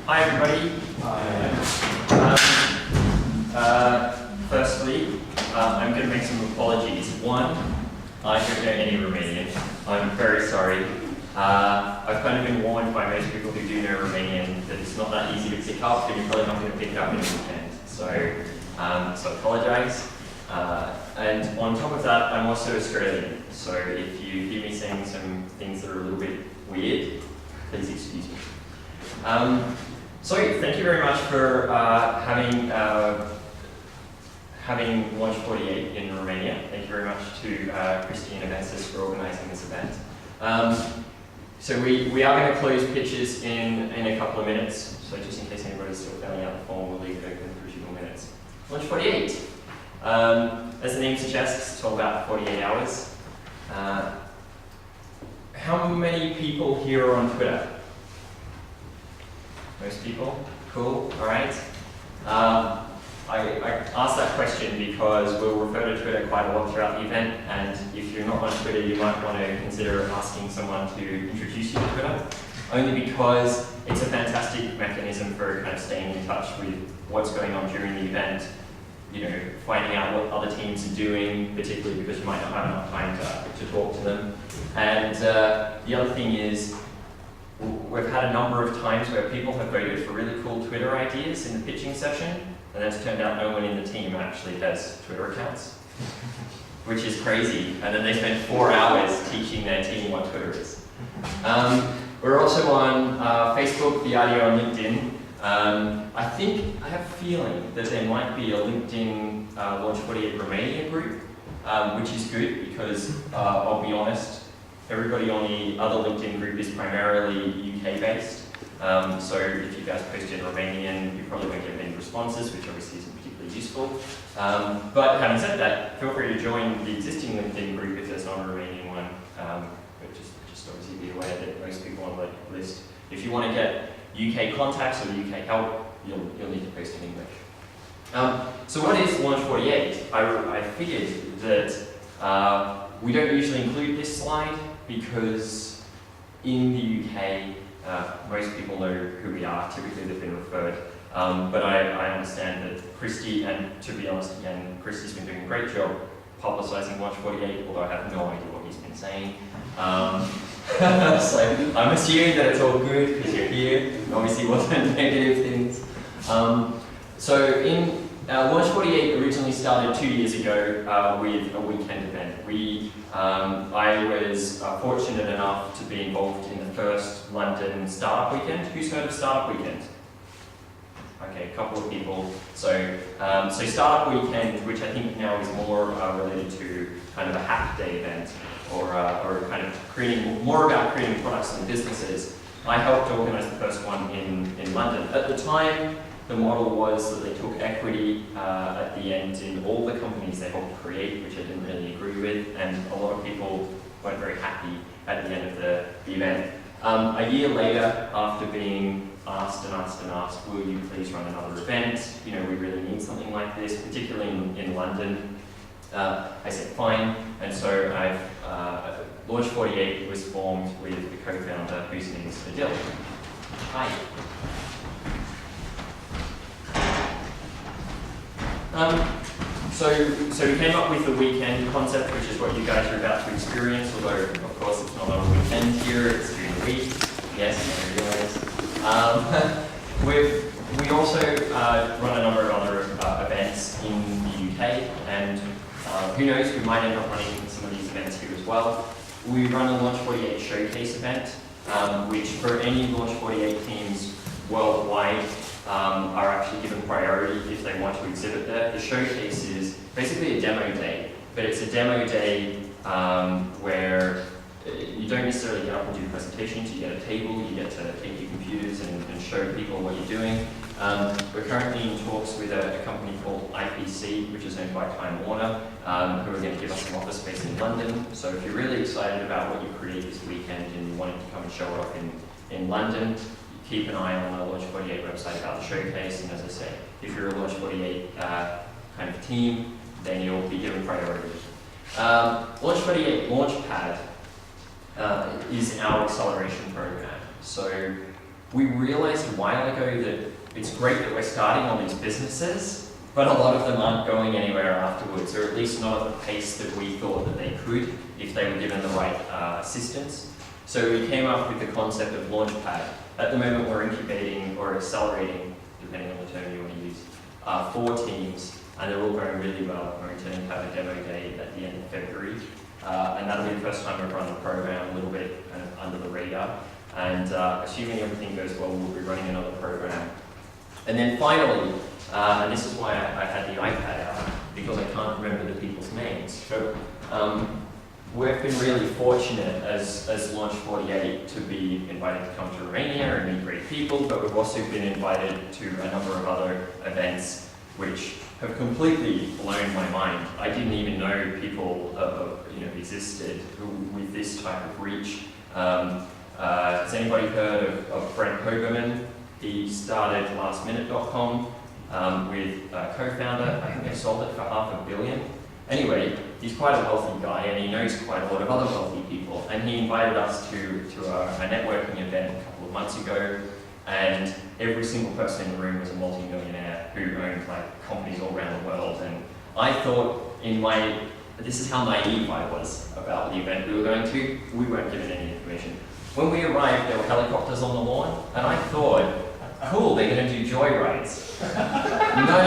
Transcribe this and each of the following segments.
Hi everybody. Firstly, I'm going to make some apologies. One, I don't know any Romanian. I'm very sorry. I've kind of been warned by most people who do know Romanian that it's not that easy to pick up, and you're probably not going to pick it up in a weekend. So I apologise. And on top of that, I'm also Australian. So if you hear me saying some things that are a little bit weird, please excuse me. So thank you very much for having Launch48 in Romania. Thank you very much to Christy and Avensis for organising this event. So we are going to close pitches in a couple of minutes. So just in case anybody's still filling out the form, we'll leave it open for a few more minutes. Launch48. As the name suggests, it's all about 48 hours. How many people here are on Twitter? Most people? Cool, all right. I asked that question because we'll refer to Twitter quite a lot throughout the event, and if you're not on Twitter, you might want to consider asking someone to introduce you to Twitter, only because it's a fantastic mechanism for kind of staying in touch with what's going on during the event, you know, finding out what other teams are doing, particularly because you might not have enough time to talk to them. And the other thing is, we've had a number of times where people have voted for really cool Twitter ideas in the pitching session, and it's turned out no one in the team actually has Twitter accounts, which is crazy. And then they spend 4 hours teaching their team what Twitter is. We're also on Facebook, the idea on LinkedIn. I have a feeling that there might be a LinkedIn Launch48 Romania group, which is good because, I'll be honest, everybody on the other LinkedIn group is primarily UK based. So if you guys post in Romanian, you probably won't get many responses, which obviously isn't particularly useful. But having said that, feel free to join the existing LinkedIn group if there's not a Romanian one. But just obviously be aware that most people on the list, if you want to get UK contacts or UK help, you'll need to post in English. So what is Launch48? I figured that we don't usually include this slide because in the UK, most people know who we are, typically they've been referred. But I understand that Christy, and to be honest again, Christy's been doing a great job publicising Launch48, although I have no idea what he's been saying. So I'm assuming that it's all good because you're here. Obviously wasn't negative things. So in Launch48 originally started 2 years ago with a weekend event. I was fortunate enough to be involved in the first London Startup Weekend. Who's heard of Startup Weekend? Okay, a couple of people. So Startup Weekend, which I think now is more related to kind of a hack day event, or kind of more about creating products and businesses. I helped organise the first one in London. At the time, the model was that they took equity at the end in all the companies they helped create, which I didn't really agree with, and a lot of people weren't very happy at the end of the event. A year later, after being asked and asked and asked, will you please run another event? You know, we really need something like this, particularly in London. I said fine, and so Launch48 was formed with the co-founder whose name is Adil. Hi. So we came up with the weekend concept, which is what you guys are about to experience, although of course it's not on a weekend here, it's during the week. Yes, I realize. We also run a number of other events in the UK, and who knows, we might end up running some of these events here as well. We run a Launch48 showcase event, which for any Launch48 teams worldwide are actually given priority if they want to exhibit there. The showcase is basically a demo day, but it's a demo day where you don't necessarily get up and do presentations. You get a table, you get to take your computers and show people what you're doing. We're currently in talks with a company called IPC, which is owned by Time Warner, who are going to give us some office space in London. So if you're really excited about what you create this weekend and you want it to come and show it off in London, keep an eye on the Launch48 website about the showcase. And as I say, if you're a Launch48 kind of team, then you'll be given priority. Launch48 Launchpad is our acceleration program. So we realized a while ago that it's great that we're starting all these businesses, but a lot of them aren't going anywhere afterwards, or at least not at the pace that we thought that they could if they were given the right assistance. So we came up with the concept of Launchpad. At the moment, we're incubating or accelerating, depending on the term you want to use, 4 teams, and they're all going really well. We're intending to have a demo day at the end of February, and that'll be the first time we've run the program a little bit kind of under the radar. And assuming everything goes well, we'll be running another program. And then finally, and this is why I had the iPad out, because I can't remember the people's names. So we've been really fortunate as Launch48 to be invited to come to Romania and meet great people, but we've also been invited to a number of other events which have completely blown my mind. I didn't even know people existed with this type of reach. Has anybody heard of Brent Hoberman? He started lastminute.com with a co-founder. I think they sold it for $500 million. Anyway, he's quite a wealthy guy and he knows quite a lot of other wealthy people. And he invited us to a networking event a couple of months ago, and every single person in the room was a multi-millionaire who owned like companies all around the world. And I thought this is how naive I was about the event we were going to. We weren't given any information. When we arrived, there were helicopters on the lawn, and I thought, cool, they're going to do joyrides. No,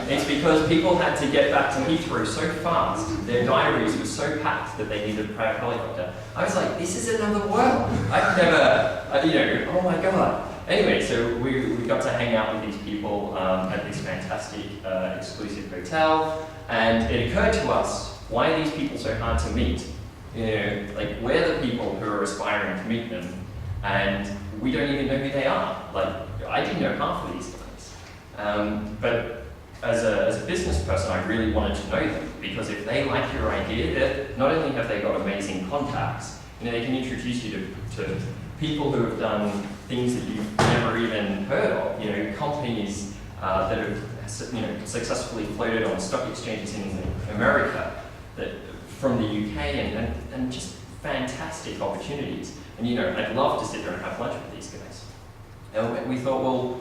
it's because people had to get back to Heathrow so fast, their diaries were so packed that they needed a private helicopter. I was like, this is another world. I've never, oh my God. Anyway, so we got to hang out with these people at this fantastic exclusive hotel, and it occurred to us, why are these people so hard to meet? Like, we're the people who are aspiring to meet them, and we don't even know who they are. Like, I didn't know half of these guys. But as a business person, I really wanted to know them, because if they like your idea, not only have they got amazing contacts, they can introduce you to people who have done things that you've never even heard of. Companies that have successfully floated on stock exchanges in America, from the UK, and just fantastic opportunities. And I'd love to sit there and have lunch with these guys. And we thought, well,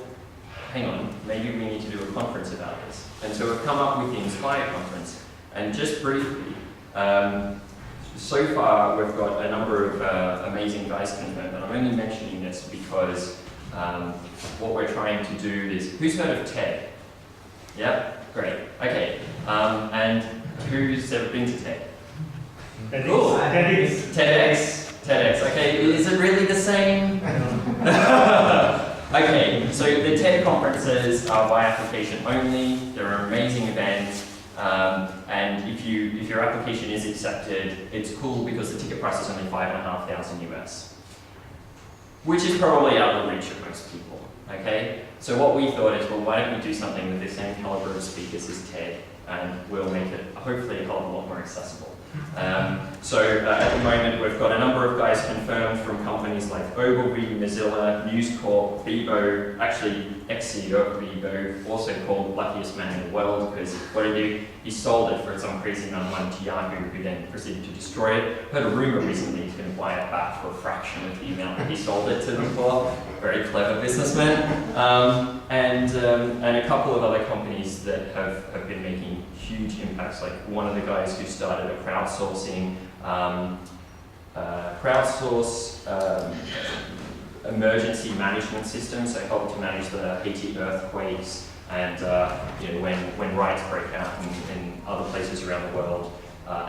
hang on, maybe we need to do a conference about this. And so we've come up with the Inspire conference. And just briefly, so far we've got a number of amazing guys confirmed, and I'm only mentioning this because what we're trying to do is, who's heard of TED? Yep, great, okay. And who's ever been to TED? Cool. TEDx, okay, is it really the same? Okay, so the TED conferences are by application only. They're an amazing event, and if your application is accepted, it's cool because the ticket price is only $5,500 US, which is probably out of the reach of most people. Okay, so what we thought is, well, why don't we do something with the same caliber of speakers as TED, and we'll make it hopefully a hell of a lot more accessible. So at the moment we've got a number of guys confirmed from companies like Ogilvy, Mozilla, News Corp, Bebo, actually ex-CEO of Bebo, also called luckiest man in the world, because what he did, he sold it for some crazy amount of money to Yahoo, who then proceeded to destroy it. Heard a rumor recently he's going to buy it back for a fraction of the amount that he sold it to them for. Very clever businessman. And a couple of other companies that have been making huge impacts, like one of the guys who started a crowdsourcing emergency management system, so helped to manage the Haiti earthquakes and when riots break out in other places around the world,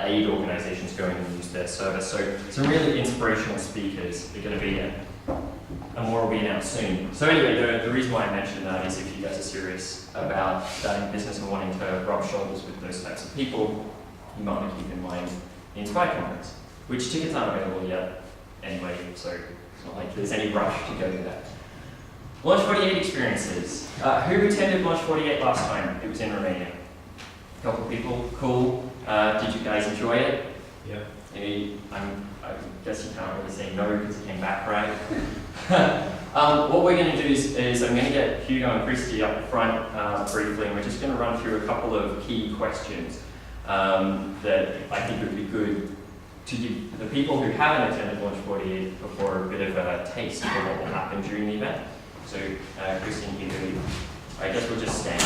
aid organizations going and use their service. So some really inspirational speakers are going to be there, and more will be announced soon. So anyway, the reason why I mentioned that is if you guys are serious about starting a business and wanting to rub shoulders with those types of people, you might want to keep in mind the Inspire conference, which tickets aren't available yet anyway, so it's not like there's any rush to go to that. Launch48 experiences. Who attended Launch48 last time? It was in Romania. A couple of people, cool. Did you guys enjoy it? Yeah. I guess you can't really say no because it came back, right? What we're going to do is I'm going to get Hugo and Christy up front briefly, and we're just going to run through a couple of key questions that I think would be good to give the people who haven't attended Launch48 before a bit of a taste for what will happen during the event. So, Christine, I guess we'll just stand.